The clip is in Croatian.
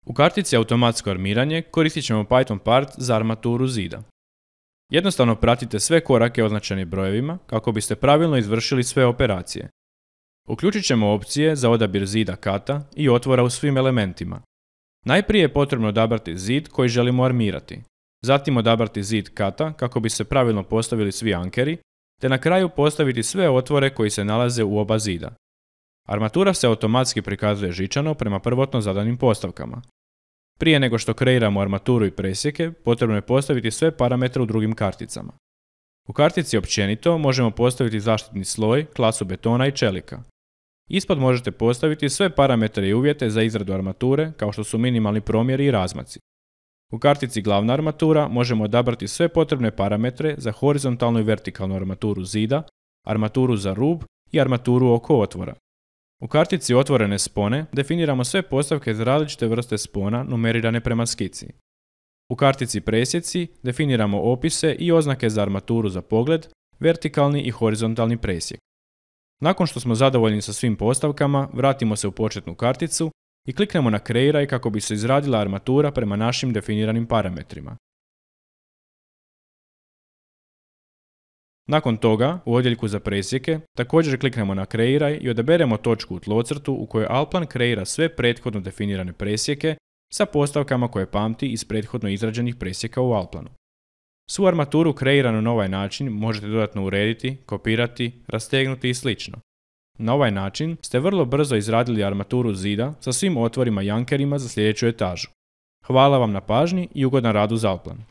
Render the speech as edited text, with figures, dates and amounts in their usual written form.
U kartici automatsko armiranje koristit ćemo Python part za armaturu zida. Jednostavno pratite sve korake označene brojevima kako biste pravilno izvršili sve operacije. Uključit ćemo opcije za odabir zida kata i otvora u svim elementima. Najprije je potrebno odabrati zid koji želimo armirati, zatim odabrati zid kata kako bi se pravilno postavili svi ankeri, te na kraju postaviti sve otvore koji se nalaze u oba zida. Armatura se automatski prikazuje žičano prema prvotno zadanim postavkama. Prije nego što kreiramo armaturu i presjeke, potrebno je postaviti sve parametre u drugim karticama. U kartici općenito možemo postaviti zaštitni sloj, klasu betona i čelika. Ispod možete postaviti sve parametre i uvjete za izradu armature, kao što su minimalni promjeri i razmaci. U kartici glavna armatura možemo odabrati sve potrebne parametre za horizontalnu i vertikalnu armaturu zida, armaturu za rub i armaturu oko otvora. U kartici otvorene spone definiramo sve postavke za različite vrste spona numerirane prema skici. U kartici presjeci definiramo opise i oznake za armaturu za pogled, vertikalni i horizontalni presjek. Nakon što smo zadovoljni sa svim postavkama, vratimo se u početnu karticu i kliknemo na kreiraj kako bi se izradila armatura prema našim definiranim parametrima. Nakon toga, u odjeljku za presjeke, također kliknemo na kreiraj i odaberemo točku u tlocrtu u kojoj Allplan kreira sve prethodno definirane presjeke sa postavkama koje pamti iz prethodno izrađenih presjeka u Allplanu. Svu armaturu kreiranu na ovaj način možete dodatno urediti, kopirati, rastegnuti i sl. Na ovaj način ste vrlo brzo izradili armaturu zida sa svim otvorima i ankerima za sljedeću etažu. Hvala vam na pažnji i ugodan rad uz Allplan.